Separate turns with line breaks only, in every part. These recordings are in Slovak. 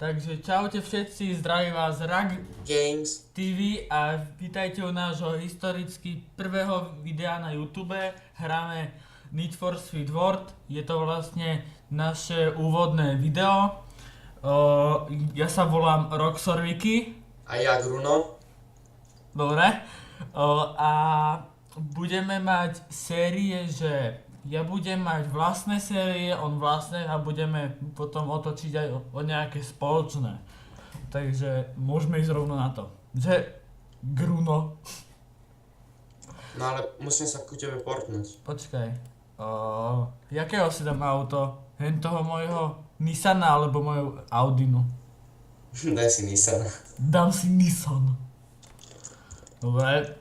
Takže čaute všetci, zdraví vás Rag
Games
TV a vítajte u nášho historicky prvého videa na YouTube. Hráme Need for Speed World, je to vlastne naše úvodné video. Ja sa volám Roxorviky.
a ja Gruno.
Dobre. A budeme mať série, že ja budem mať vlastné série, on vlastné a budeme potom otočiť aj o nejaké spoločné. Takže môžeme ísť rovno na to. Že Gruno.
No ale musím sa ku tebe portnúť.
Počkaj. Jakého si dám auto? Hen toho mojho Nissana alebo moju Audinu?
Daj si Nissan.
Dám si Nissan. Dobre.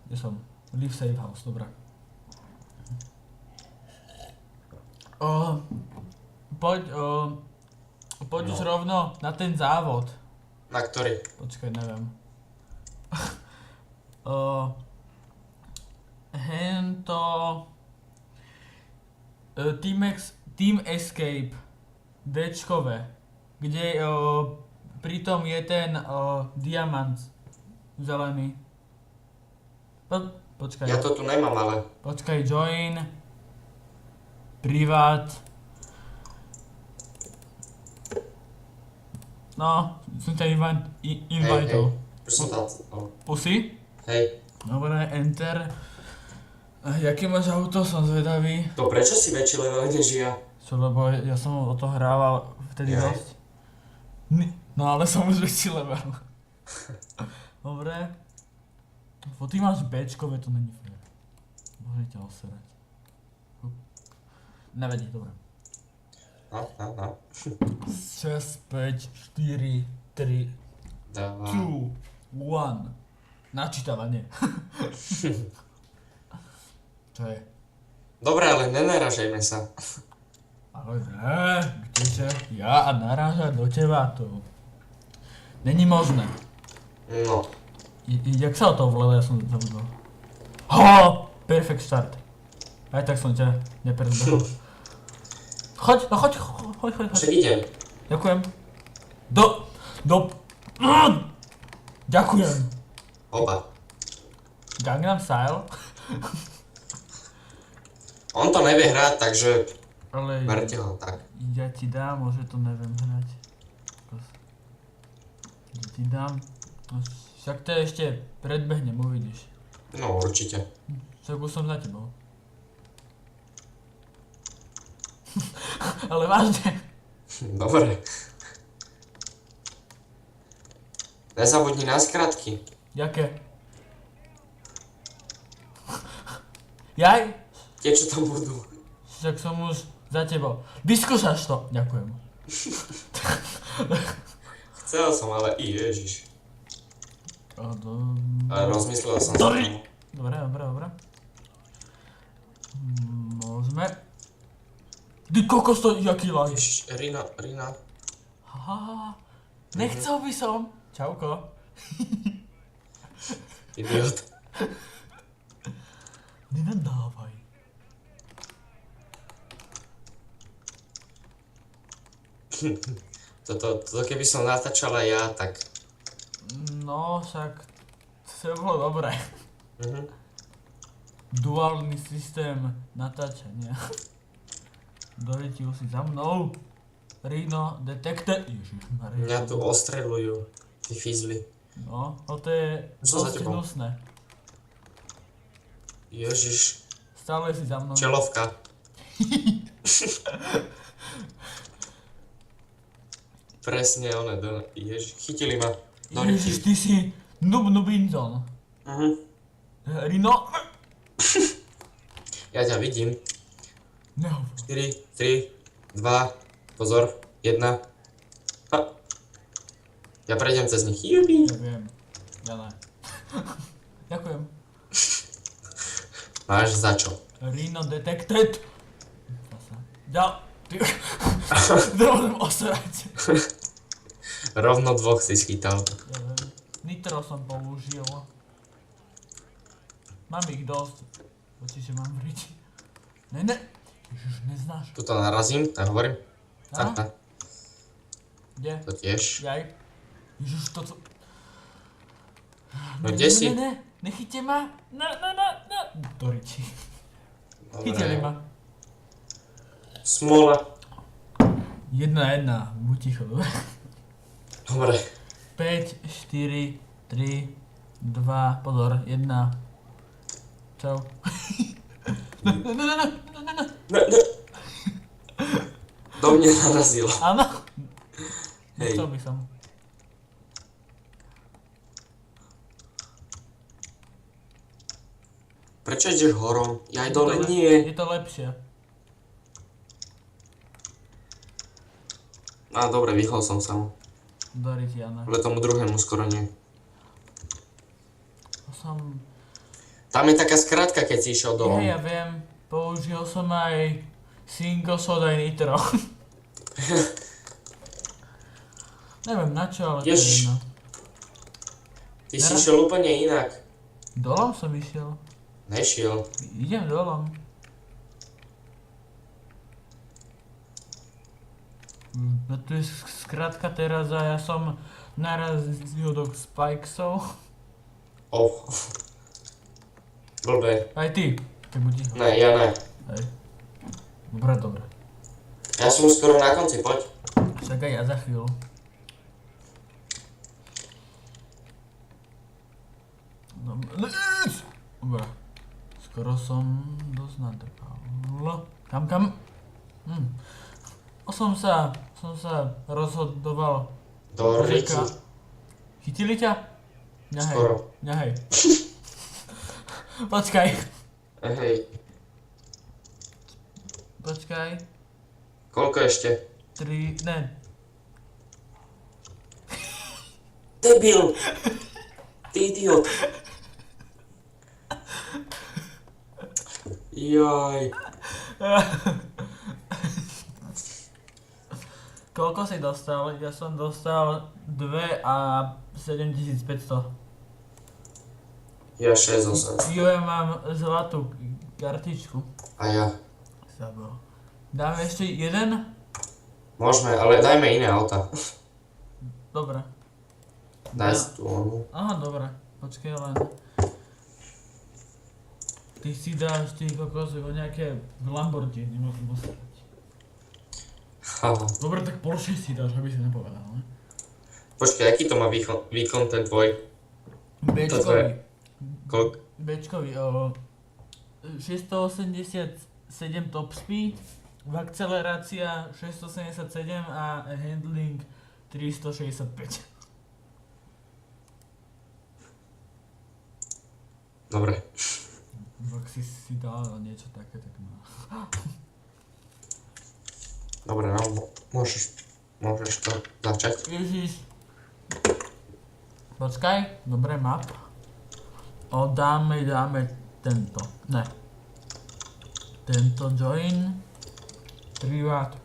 Kde som? Live safe house, dobré. Poď už rovno na ten závod.
Na ktorý?
Počkaj, neviem. Hento... Team Escape Dčkové, kde pritom je ten diamant zelený. Počkaj.
Ja to tu nemám, ale...
Počkaj, join. Privát. No, som ťa invitol.
Už som tam.
Pusy?
Hej.
Dobre, enter. Jaký máš auto? Som zvedavý.
To prečo si väčší level než ja?
Čo, lebo ja som o to hrával vtedy
Ja.
dosť. No ale som už väčší level. Dobre. Ty máš Bčkové, to není fér. Môžem ťa oserať. Nevadí, dobre.
No.
6, 5, 4, 3,
Dáva.
2, 1. Načítavanie. Čo je?
Dobre, ale nenaražajme sa.
Ale ne, kdeže? Ja a narážať do teba, to... Není možné.
No.
Jak sa o to volalo, ja som zabudol. Ho! Perfect start. Aj tak som ťa nepredbehol. Choď.
Však idem.
Ďakujem. Ďakujem.
Oba.
Gangnam Style.
On to nevie hrať, takže
Ale
berte ho tak.
ja ti dám, môže to neviem hrať. Ja ti dám. No, však to ešte predbehnem, uvidíš.
No určite.
Však už som za tebou. Ale vážne.
Dobre. Nezabudni na skratky.
Jaké? Jaj?
Tie, čo tam budú.
Však som už za tebou. Vyskúšaš to. Ďakujem.
Chcel som, ale ježiš. Ale rozmyslel som sa tomu.
Dobre. Môžeme. Ty kokos to, jaký lag.
Ježiš, Rina.
Haha. Nechcel by som. Čauko.
Idiot.
Nenadávaj.
Toto keby som natáčal aj ja, tak...
No, však to bolo dobré. Duálny systém natáčania. Doletil si za mnou. Rino, detekte. Ježišmarja.
Mňa tu ostreľujú, tí fizly.
No, to je
Čo za
dosť
tebou?
hnusné.
Ježiš,
Stále si za mnou.
čelovka. Presne, ježiš, chytili ma. Do
Ježiš,
ryti.
ty si Nubinzon. Rino.
Ja ťa vidím.
Nehovor.
4, 3, 2, pozor, 1. Ha. Ja prejdem cez nich. Jubi.
Ja viem. Ja ne. Ďakujem.
Máš za čo?
Rino detected. Ty... Dovolím osrať.
Rovno dvoch si schytal.
Ja viem. Nitro som použil. Mám ich dosť. Čiže mám vriť. Ne. Ježiš, neznáš.
Tuto narazím, tak hovorím.
Á?
Tak.
Kde?
To tiež.
Jaj. Ježiš, to co...
No kde si?
Ne, nechyťte ma. No. Do riči. Chytili ma.
Smola.
1-1, buď ticho, dobre?
Dobre.
5, 4, 3, 2, pozor, 1. Čau. No.
Ne. Do mňa narazila.
Áno.
Hej.
Chcel by som.
Prečo ideš horom? Ja aj dole nie.
Je to lepšie.
Á, dobre, vyhol som sa mu.
Doritiana.
Ale tomu druhému skoro nie.
Som...
Tam je taká skratka, keď si išiel dolom.
Ja viem. Použil som aj single soda aj nitro. Neviem na čo, ale to je
Ježiš.
jedno.
Ty si išiel úplne inak.
Dolom som išiel.
Nešiel.
Idem dolom. Tu je skratka teraz a ja som narazil do Spikesov.
Oh. Blbé.
Aj ty. Tak buď ticho.
Ne, ja ne.
Hej. Dobre.
Ja som skoro na konci, poď.
Však aj ja za chvíľu. Dobre. Skoro som dosť nadrpal. Kam? Som sa rozhodoval.
Do riči.
Chytili ťa? Nehej.
Skoro.
Nehej. Počkaj.
Hej.
Počkaj.
Koľko ešte?
3, ne.
Debil! Ty idiot. Jaj.
Koľko si dostal? Ja som dostal 2 a 7500.
Ja 6-8.
Jo, ja mám zlatú kartičku.
A ja.
Zabol. Dáme ešte jeden?
Môžeme, ale dajme iné auta.
Dobre.
Daj si tu onu.
Aha, dobre. Počkaj len. Ty si dáš, ty kokos, o nejaké Lamborghini môžem postarať.
Haha.
Dobre, tak Porsche si dáš, aby si nepovedal, ne?
Počkaj, aký to má výkon ten tvoj?
Bčkový.
Koľko?
Bčkový, 687 top speed, akcelerácia 677 a handling 365.
Dobre.
Ak si dal niečo také, tak má.
Dobre, no, môžeš to začať.
Ježiš. Počkaj, dobre, map. Dáme tento, ne. Tento join. Privát.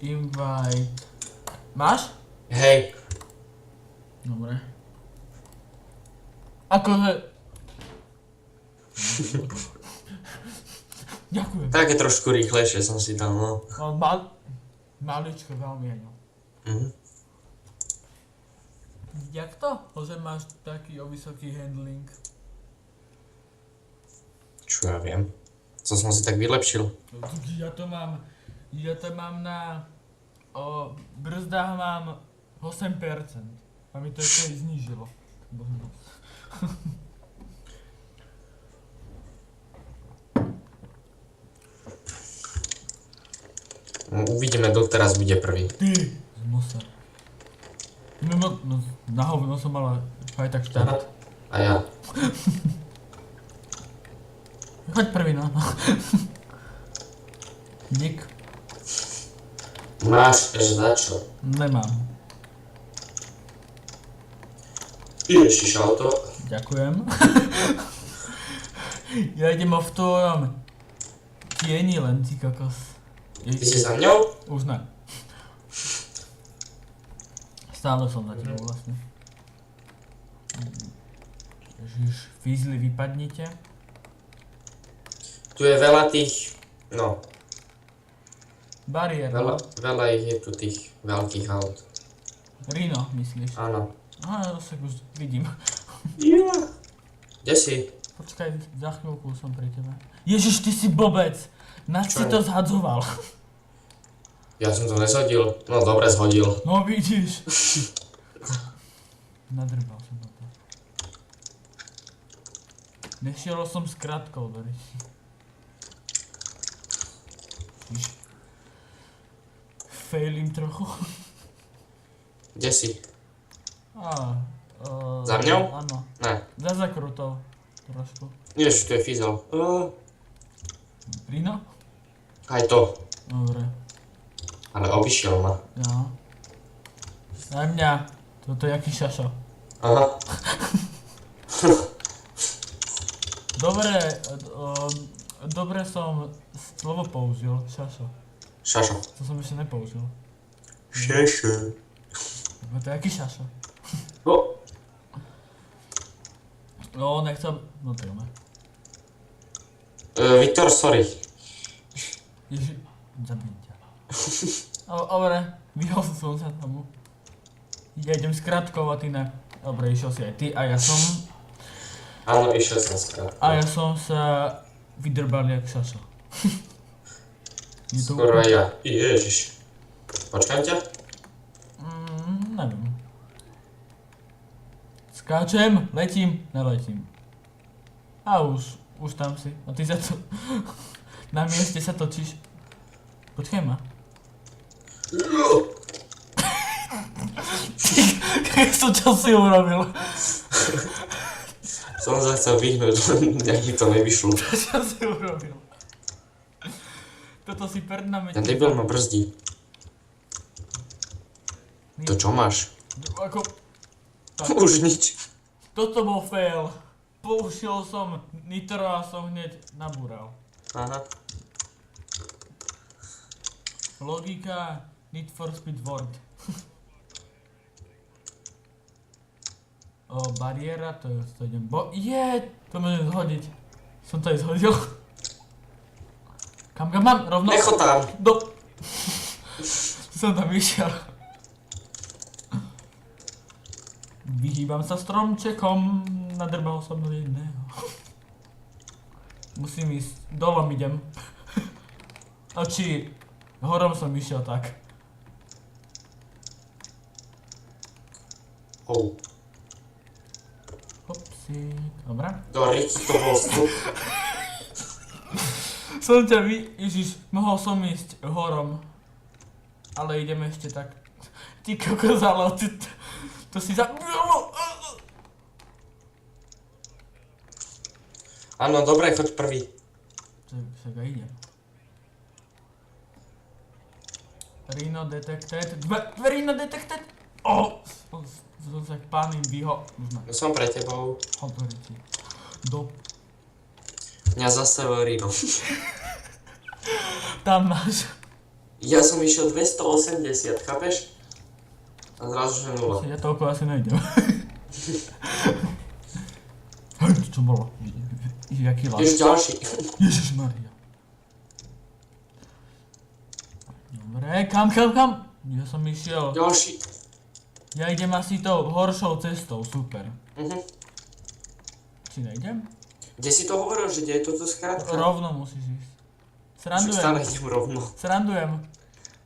Invite. Máš?
Hej.
Dobre. Akože... Ďakujem.
Také trošku rýchlejšie som si dal, no.
Maličko, veľmi jedno.
Mhm.
Jak to? Že máš taký vysoký handling?
Čo ja viem. Co som si tak vylepšil.
Ja to mám na... brzdách mám 8%. A mi to ešte aj znížilo.
No, uvidíme, kto teraz bude prvý.
Ty! Zmoser. No, na hovno som mal aj tak štart.
A ja.
Choď prvý, no. Dík.
Máš za čo?
Nemám.
Ježiš, auto.
Ďakujem. Ja idem v tvojom tieni len, ty kokos.
Ty si za mňou?
Už ne. Stále som za tebou vlastne. Ježiš, fízli, vypadnite.
Tu je veľa tých... No.
Bariér,
Veľa,
no.
veľa ich je tu tých veľkých aut.
Rino, myslíš?
Áno.
Aha, však už vidím.
Yeah. Kde si?
Počkaj, za chvíľku som pri tebe. Ježiš, ty si blbec! Nás si
Čo?
to zhadzoval.
Ja som to nezhodil. No dobre, zhodil.
No vidíš. Nadrbal som na to. Nešiel som s krátkou, Dory. Failim trochu.
Kde si? Za
Za
mňou?
Áno.
Ne.
Za zakrutou. Trošku.
Ježiš, tu je Fizel.
Rino?
Aj to.
Dobre.
Ale obišiel ma.
Ja. Aj mňa. Toto je jaký šašo.
Aha.
Dobre, dobre som slovo použil. Šašo.
Šašo.
To som ešte nepoužil.
Šašo.
To je jaký šašo.
No.
No, nechcem... No to máme.
Viktor, sorry.
Ježi... Zabijem ťa. Dobre, vyhol som sa tomu. Ja idem s krátkou a ty ne. Dobre, išiel si aj ty a ja som...
Áno, išiel som skrátka.
A ja som sa vydrbal jak šašo. Je to
Skoro aj ja. Ježiš. Počkám ťa?
Neviem. Skáčem, letím, neletím. A už tam si. A ty sa to... Na mieste sa točíš. Počkaj ma. Keď som čo si urobil?
Som sa chcel vyhnúť, len nejak mi to nevyšlo.
Čo si urobil? Toto si pred nami...
Ten debil ma brzdí. To čo máš?
Ako...
Už nič.
Toto bol fail. Poušiel som nitro a som hneď nabúral.
Aha.
Logika Need for Speed World. Bariéra, to idem to môžem zhodiť. Som to aj zhodil. Kam mám? Rovno?
Necho tam.
Som tam išiel. Vyhýbam sa stromčekom, nadrbal som do jedného. Musím ísť, dolom idem. A či horom som išiel tak.
Oh.
Hopsi, dobre.
Do rieky to bol vstup.
Som ťa Ježiš, mohol som ísť horom. Ale ideme ešte tak. Ty kokos, ale to si za...
Áno, dobre, choď prvý.
Však aj idem. Rino detected. Rino detected! Som sa k páným
Som pre tebou.
Autority.
Mňa zastavil Rino.
Tam máš.
Ja som išiel 280, chápeš? A zrazu, že 0.
Ja toľko asi nejdem. Hej, čo bolo? Jaký láš?
Ešte ďalší.
Ježišmaria. Dobre, kam? Ja som išiel.
Ďalší.
Ja idem asi tou horšou cestou, super. Či nejdem?
Kde si to hovoril, že kde je toto skrátka?
Rovno musíš ísť.
Však stále idem rovno.
Srandujem.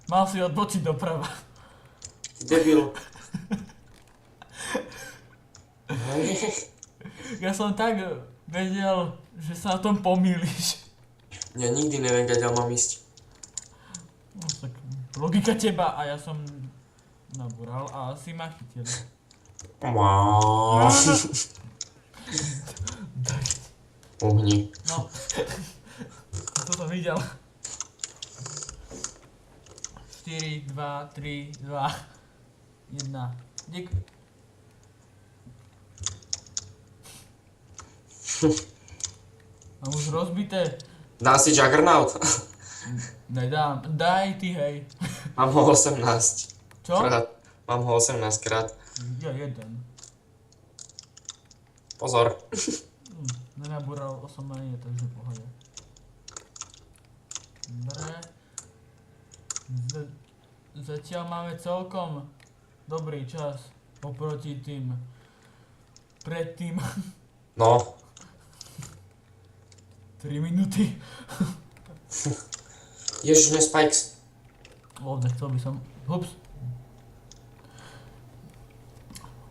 Mal si odbočiť doprava.
Ty debil.
Ja som tak vedel, že sa na tom pomýliš.
Ja nikdy neviem, kde mám ísť.
No tak logika teba a ja som nabúral a asi ma chytili.
Wow. Uhni.
No. To som videl. 4, 2, 3, 2, 1. Dík. Mám už rozbité.
Dám si Juggernaut.
Nedám. Daj ty, hej.
Mám ho 18.
Čo?
Krát. Mám ho 18 krát.
Ja jeden.
Pozor.
Nenabúral 8 ani, takže pohode. Dobre. Zatiaľ máme celkom dobrý čas oproti tým predtým
No,
3 minúty.
ježiš, ne spikes.
Nechcel by som. Ups.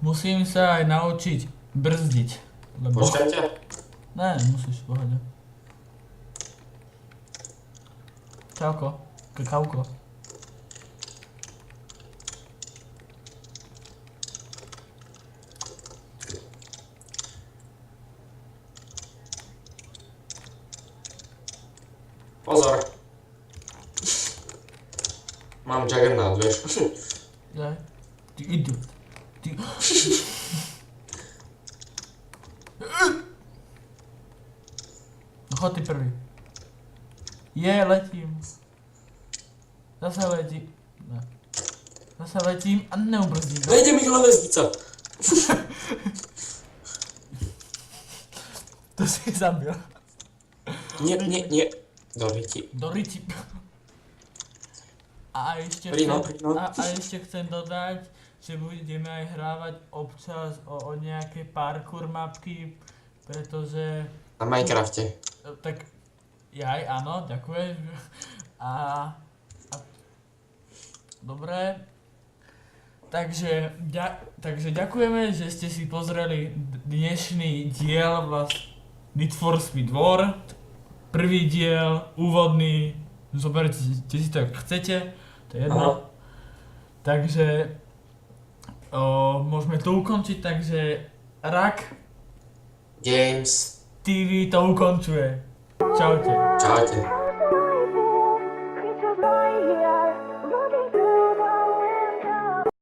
Musím sa aj naučiť brzdiť. Lebo...
Počkajte.
Ne, musíš, v pohode. Čauko. Kakauko.
Pozor. Mám Juggernaut, vieš.
Daj. Ty idiot. Ty... No chod ty prvý. Letím. Zase letím. Ne. Zase letím a neubrzdím.
Nejde mi hlavesnica.
To si zabil.
Nie. Do ryti.
Do ryti. A ešte,
Prino.
a ešte chcem dodať, že budeme aj hrávať občas o nejaké parkour mapky, pretože...
Na Minecrafte.
Tak, áno, ďakujem. A dobre. Takže ďakujeme, že ste si pozreli dnešný diel Need for Speed World. Prvý diel, úvodný, zoberte si to, ak chcete, to je jedno.
Aha.
Takže môžeme to ukončiť, takže Rak
Games.
TV to ukončuje. Čaute.
Čaute.
Creatures lie here.